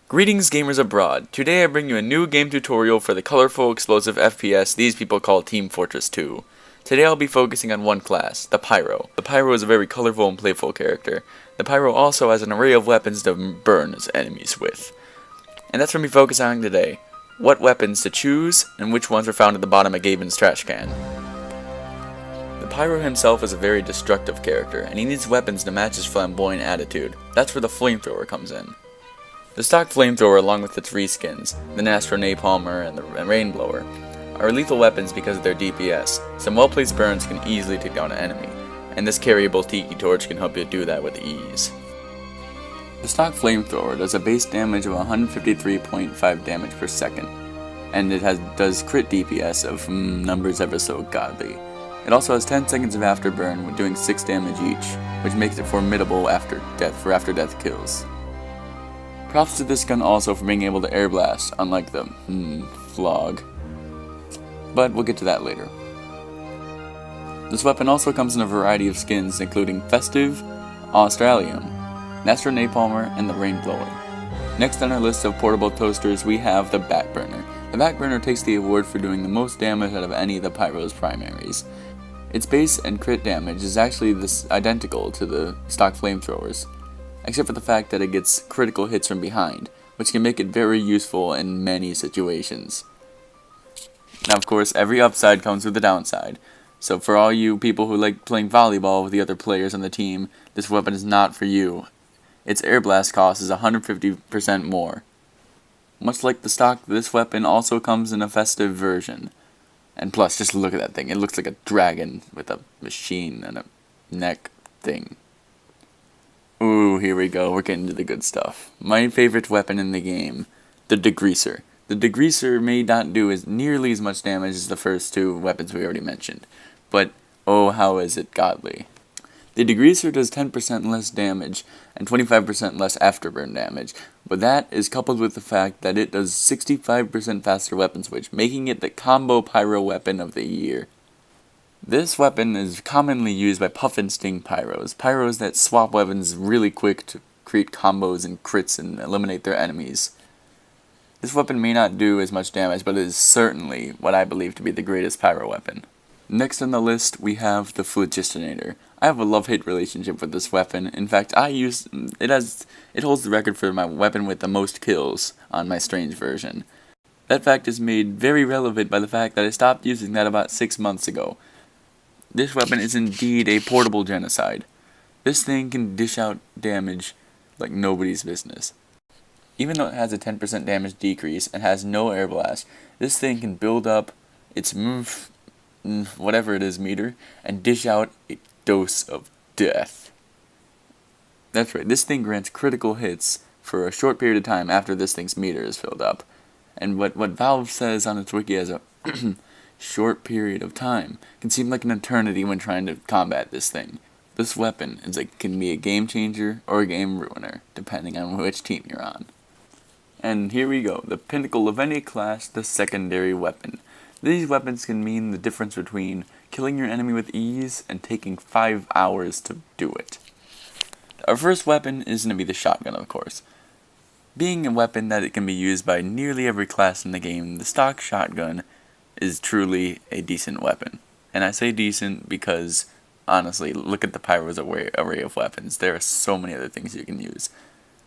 Greetings gamers abroad. Today I bring you a new game tutorial for the colorful explosive FPS these people call Team Fortress 2. Today I'll be focusing on one class, the Pyro. The Pyro is a very colorful and playful character. The Pyro also has an array of weapons to burn his enemies with. And that's what we focus on today. What weapons to choose, and which ones are found at the bottom of Gaben's trash can. The Pyro himself is a very destructive character, and he needs weapons to match his flamboyant attitude. That's where the flamethrower comes in. The stock flamethrower, along with its reskins, the Nastro Napalmer and the Rainblower, are lethal weapons because of their DPS. Some well-placed burns can easily take down an enemy, and this carryable Tiki Torch can help you do that with ease. The stock flamethrower does a base damage of 153.5 damage per second, and it does crit DPS of numbers ever so godly. It also has 10 seconds of afterburn with doing 6 damage each, which makes it formidable after death kills. Props to this gun also for being able to air blast, unlike the Flog. But we'll get to that later. This weapon also comes in a variety of skins, including Festive, Australium, Nastro Napalmer, and the Rainblower. Next on our list of portable toasters, we have the Backburner. The Backburner takes the award for doing the most damage out of any of the Pyro's primaries. Its base and crit damage is actually identical to the stock flamethrowers, except for the fact that it gets critical hits from behind, which can make it very useful in many situations. Now of course, every upside comes with a downside, so for all you people who like playing volleyball with the other players on the team, this weapon is not for you. Its air blast cost is 150% more. Much like the stock, this weapon also comes in a festive version. And plus, just look at that thing, it looks like a dragon with a machine and a neck thing. Ooh, here we go, we're getting to the good stuff. My favorite weapon in the game, the Degreaser. The Degreaser may not do nearly as much damage as the first two weapons we already mentioned, but oh how is it godly. The Degreaser does 10% less damage and 25% less afterburn damage, but that is coupled with the fact that it does 65% faster weapon switch, making it the combo Pyro Weapon of the year. This weapon is commonly used by Puff and Sting Pyros that swap weapons really quick to create combos and crits and eliminate their enemies. This weapon may not do as much damage, but it is certainly what I believe to be the greatest Pyro weapon. Next on the list, we have the Detonator. I have a love-hate relationship with this weapon. In fact, it holds the record for my weapon with the most kills on my Strange version. That fact is made very relevant by the fact that I stopped using that about 6 months ago. This weapon is indeed a portable genocide. This thing can dish out damage like nobody's business. Even though it has a 10% damage decrease and has no air blast, this thing can build up its whatever it is meter and dish out a dose of death. That's right, this thing grants critical hits for a short period of time after this thing's meter is filled up. And what Valve says on its wiki as a short period of time can seem like an eternity when trying to combat this thing. This weapon can be a game changer or a game ruiner, depending on which team you're on. And here we go, the pinnacle of any class, the secondary weapon. These weapons can mean the difference between killing your enemy with ease and taking 5 hours to do it. Our first weapon is going to be the shotgun, of course. Being a weapon that it can be used by nearly every class in the game, the stock shotgun is truly a decent weapon. And I say decent because, honestly, look at the Pyro's array of weapons. There are so many other things you can use.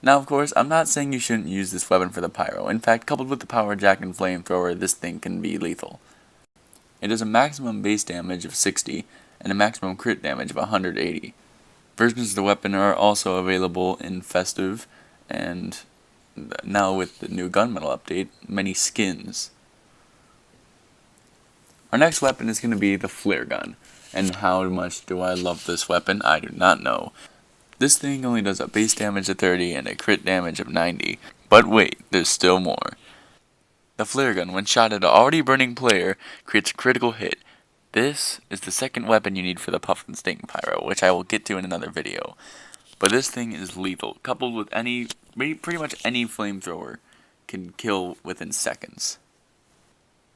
Now, of course, I'm not saying you shouldn't use this weapon for the Pyro. In fact, coupled with the Power Jack and Flamethrower, this thing can be lethal. It has a maximum base damage of 60 and a maximum crit damage of 180. Versions of the weapon are also available in Festive, and now with the new gunmetal update, many skins. Our next weapon is going to be the flare gun. And how much do I love this weapon? I do not know. This thing only does a base damage of 30 and a crit damage of 90. But wait, there's still more. The flare gun, when shot at an already burning player, creates a critical hit. This is the second weapon you need for the Puff and Sting Pyro, which I will get to in another video. But this thing is lethal, coupled with pretty much any flamethrower can kill within seconds.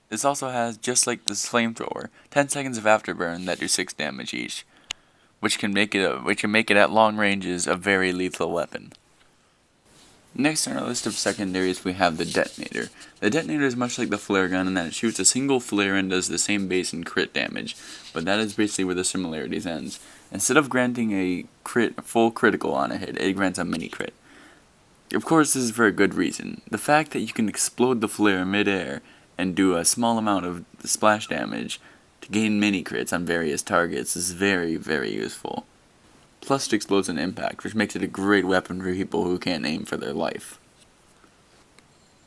This also has, just like this flamethrower, 10 seconds of afterburn that do 6 damage each, which can make it at long ranges a very lethal weapon. Next on our list of secondaries we have the Detonator. The Detonator is much like the flare gun in that it shoots a single flare and does the same base and crit damage, but that is basically where the similarities ends. Instead of granting a full critical on a hit, it grants a mini crit. Of course, this is for a good reason. The fact that you can explode the flare mid-air and do a small amount of splash damage to gain mini crits on various targets is very, very useful. Plus it explodes on impact, which makes it a great weapon for people who can't aim for their life.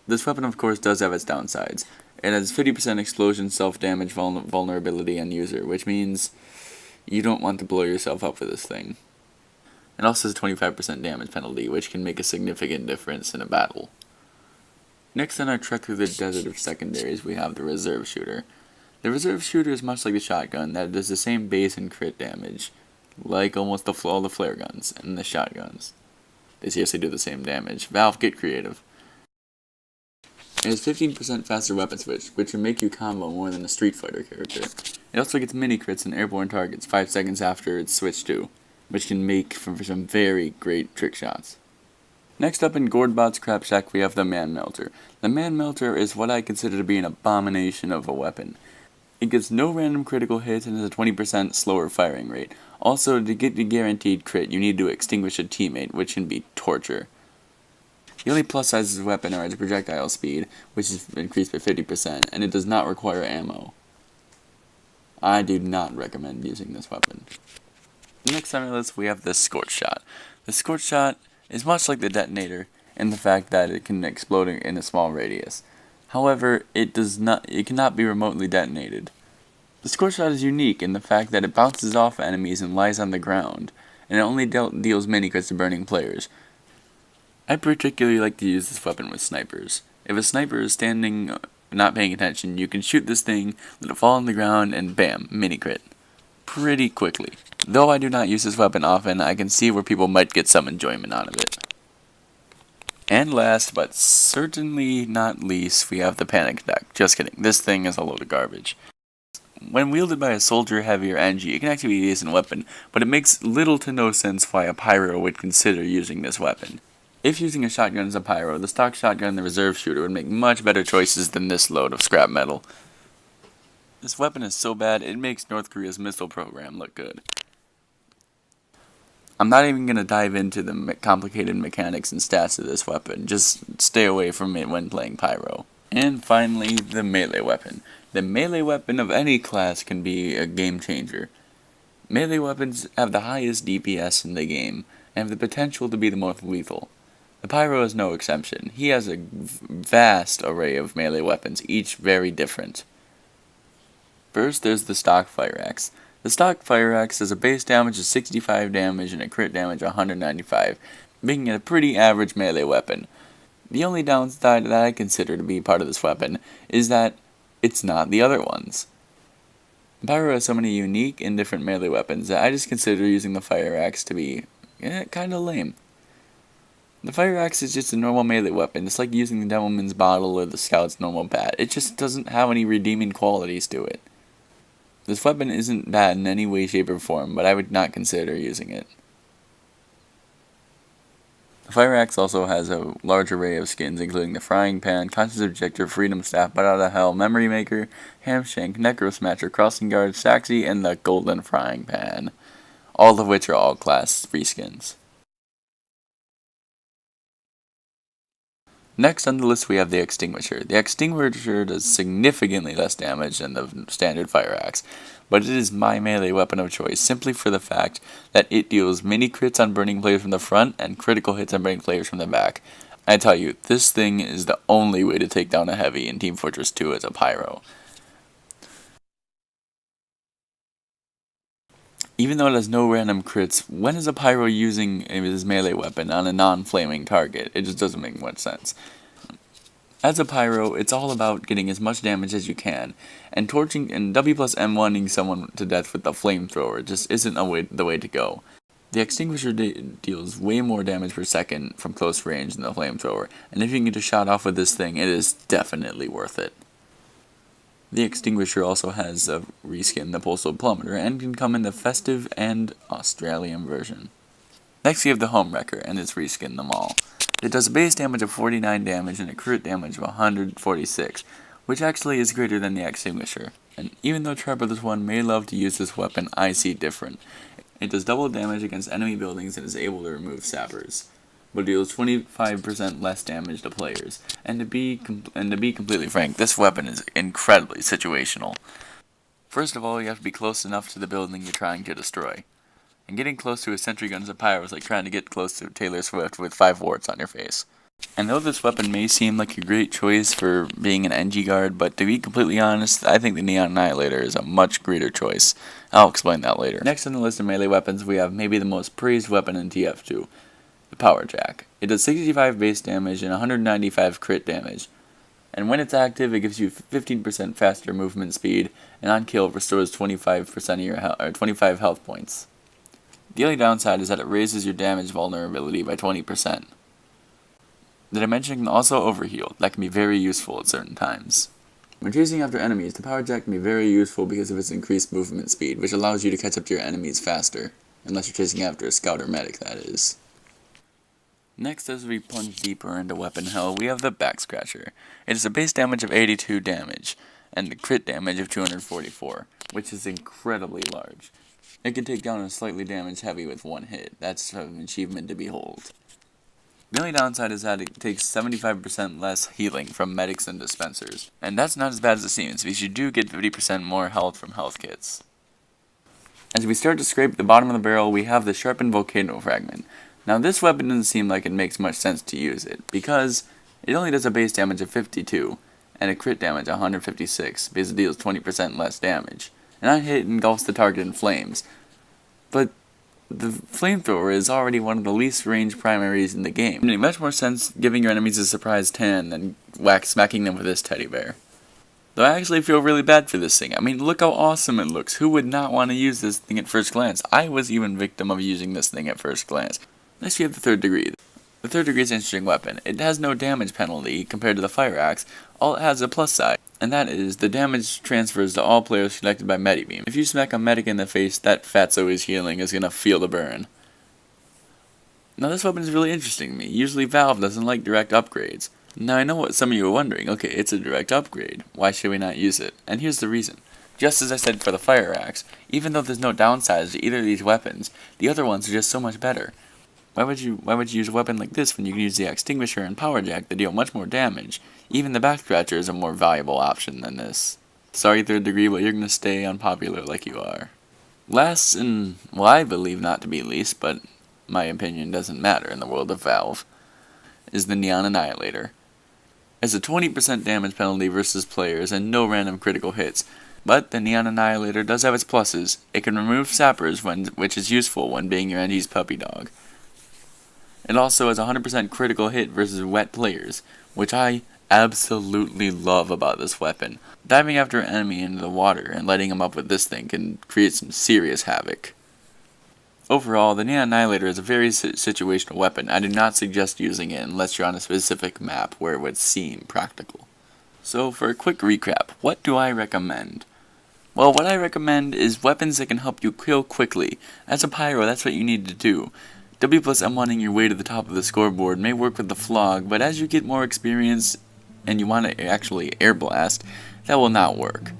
This weapon of course does have its downsides. It has 50% explosion self-damage vulnerability on user, which means you don't want to blow yourself up with this thing. It also has a 25% damage penalty, which can make a significant difference in a battle. Next on our trek through the desert of secondaries, we have the reserve shooter. The reserve shooter is much like the shotgun, that it does the same base and crit damage, like almost all the flare guns and the shotguns. They seriously do the same damage. Valve, get creative. It has 15% faster weapon switch, which will make you combo more than a Street Fighter character. It also gets mini crits on airborne targets 5 seconds after it's switched to, which can make for some very great trick shots. Next up in Gordbot's Crap Shack we have the Manmelter. The Manmelter is what I consider to be an abomination of a weapon. It gets no random critical hits and has a 20% slower firing rate. Also, to get the guaranteed crit, you need to extinguish a teammate, which can be torture. The only plus sides of this weapon are its projectile speed, which is increased by 50%, and it does not require ammo. I do not recommend using this weapon. Next on our list we have the Scoreshot. The Scoreshot is much like the Detonator in the fact that it can explode in a small radius. However, it cannot be remotely detonated. The Scoreshot is unique in the fact that it bounces off enemies and lies on the ground, and it only deals mini crits to burning players. I particularly like to use this weapon with snipers. If a sniper is standing, not paying attention, you can shoot this thing, let it fall on the ground, and bam, mini crit. Pretty quickly. Though I do not use this weapon often, I can see where people might get some enjoyment out of it. And last, but certainly not least, we have the Panic Attack. Just kidding, this thing is a load of garbage. When wielded by a soldier, heavy, or NG, it can actually be a decent weapon, but it makes little to no sense why a Pyro would consider using this weapon. If using a shotgun as a Pyro, the stock shotgun and the reserve shooter would make much better choices than this load of scrap metal. This weapon is so bad, it makes North Korea's missile program look good. I'm not even going to dive into the complicated mechanics and stats of this weapon, just stay away from it when playing Pyro. And finally, the melee weapon. The melee weapon of any class can be a game changer. Melee weapons have the highest DPS in the game, and have the potential to be the most lethal. The Pyro is no exception. He has a vast array of melee weapons, each very different. First, there's the stock Fire Axe. The stock Fire Axe has a base damage of 65 damage and a crit damage of 195, making it a pretty average melee weapon. The only downside that I consider to be part of this weapon is that it's not the other ones. Pyro has so many unique and different melee weapons that I just consider using the Fire Axe to be kinda lame. The Fire Axe is just a normal melee weapon. It's like using the Devilman's Bottle or the Scout's normal bat. It just doesn't have any redeeming qualities to it. This weapon isn't bad in any way, shape, or form, but I would not consider using it. The Fire Axe also has a large array of skins, including the Frying Pan, Conscious Objector, Freedom Staff, Butt Out of Hell, Memory Maker, Hamshank, Necro Smasher, Crossing Guard, Saxy, and the Golden Frying Pan, all of which are all class reskins. Next on the list we have the Extinguisher. The Extinguisher does significantly less damage than the standard Fire Axe, but it is my melee weapon of choice simply for the fact that it deals mini crits on burning players from the front and critical hits on burning players from the back. I tell you, this thing is the only way to take down a heavy in Team Fortress 2 as a Pyro. Even though it has no random crits, when is a Pyro using his melee weapon on a non-flaming target? It just doesn't make much sense. As a Pyro, it's all about getting as much damage as you can, and torching and W plus M1ing someone to death with the flamethrower just isn't the way to go. The Extinguisher deals way more damage per second from close range than the flamethrower, and if you can get a shot off with this thing, it is definitely worth it. The Extinguisher also has a reskin, the Pulsar Plummeter, and can come in the festive and Australian version. Next we have the Homewrecker and its reskin, the Maul. It does a base damage of 49 damage and a crit damage of 146, which actually is greater than the Extinguisher. And even though Tribrothers 1 may love to use this weapon, I see different. It does double damage against enemy buildings and is able to remove sappers, but deals 25% less damage to players. And to be completely frank, this weapon is incredibly situational. First of all, you have to be close enough to the building you're trying to destroy. And getting close to a sentry gun's a pyro is like trying to get close to Taylor Swift with 5 warts on your face. And though this weapon may seem like a great choice for being an NG guard, but to be completely honest, I think the Neon Annihilator is a much greater choice. I'll explain that later. Next on the list of melee weapons, we have maybe the most praised weapon in TF2, the Power Jack. It does 65 base damage and 195 crit damage. And when it's active, it gives you 15% faster movement speed, and on kill restores 25% of your 25 health points. The only downside is that it raises your damage vulnerability by 20%. The dimension can also overheal. That can be very useful at certain times. When chasing after enemies, the Power Jack can be very useful because of its increased movement speed, which allows you to catch up to your enemies faster. Unless you're chasing after a scout or medic, that is. Next, as we plunge deeper into weapon hell, we have the Back Scratcher. It is a base damage of 82 damage, and the crit damage of 244, which is incredibly large. It can take down a slightly damaged heavy with one hit. That's an achievement to behold. The only downside is that it takes 75% less healing from medics and dispensers. And that's not as bad as it seems, because you do get 50% more health from health kits. As we start to scrape the bottom of the barrel, we have the sharpened volcano fragment. Now this weapon doesn't seem like it makes much sense to use it, because it only does a base damage of 52, and a crit damage of 156, because it deals 20% less damage. And on hit, engulfs the target in flames. But the flamethrower is already one of the least range primaries in the game. It makes much more sense giving your enemies a surprise tan than smacking them with this teddy bear. Though I actually feel really bad for this thing. I mean, look how awesome it looks. Who would not want to use this thing at first glance? I was even victim of using this thing at first glance. Next we have the third degree. The third degree is an interesting weapon. It has no damage penalty compared to the fire axe. All it has is a plus side, and that is the damage transfers to all players selected by Medibeam. If you smack a medic in the face, that fatso is healing is gonna feel the burn. Now this weapon is really interesting to me. Usually Valve doesn't like direct upgrades. Now I know what some of you are wondering. Okay, it's a direct upgrade. Why should we not use it? And here's the reason. Just as I said for the fire axe, even though there's no downsides to either of these weapons, the other ones are just so much better. Why would you use a weapon like this when you can use the Extinguisher and Power Jack that deal much more damage? Even the Back Scratcher is a more valuable option than this. Sorry third degree, but you're gonna stay unpopular like you are. Last and, well, I believe not to be least, but my opinion doesn't matter in the world of Valve, is the Neon Annihilator. It's a 20% damage penalty versus players and no random critical hits. But the Neon Annihilator does have its pluses. It can remove sappers, which is useful when being your NG's puppy dog. It also has 100% critical hit versus wet players, which I absolutely love about this weapon. Diving after an enemy into the water and lighting him up with this thing can create some serious havoc. Overall, the Neon Annihilator is a very situational weapon. I do not suggest using it unless you're on a specific map where it would seem practical. So for a quick recap, what do I recommend? Well, what I recommend is weapons that can help you kill quickly. As a pyro, that's what you need to do. W plus M1ing your way to the top of the scoreboard may work with the flog, but as you get more experience and you want to actually air blast, that will not work.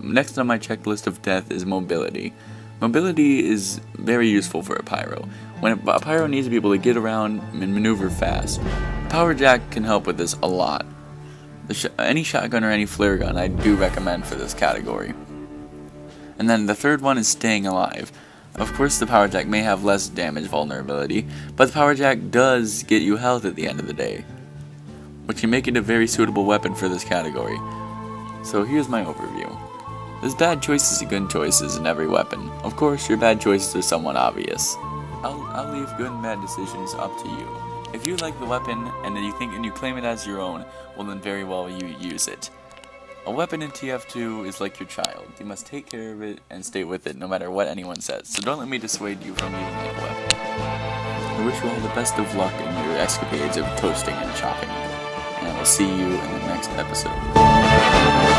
Next on my checklist of death is mobility. Mobility is very useful for a pyro. When a pyro needs to be able to get around and maneuver fast, Power Jack can help with this a lot. Any shotgun or any flare gun I do recommend for this category. And then the third one is staying alive. Of course the Power Jack may have less damage vulnerability, but the Power Jack does get you health at the end of the day, which can make it a very suitable weapon for this category. So here's my overview. There's bad choices and good choices in every weapon. Of course your bad choices are somewhat obvious. I'll leave good and bad decisions up to you. If you like the weapon and you claim it as your own, well then very well you use it. A weapon in TF2 is like your child. You must take care of it and stay with it no matter what anyone says. So don't let me dissuade you from using that weapon. I wish you all the best of luck in your escapades of toasting and chopping. And I will see you in the next episode.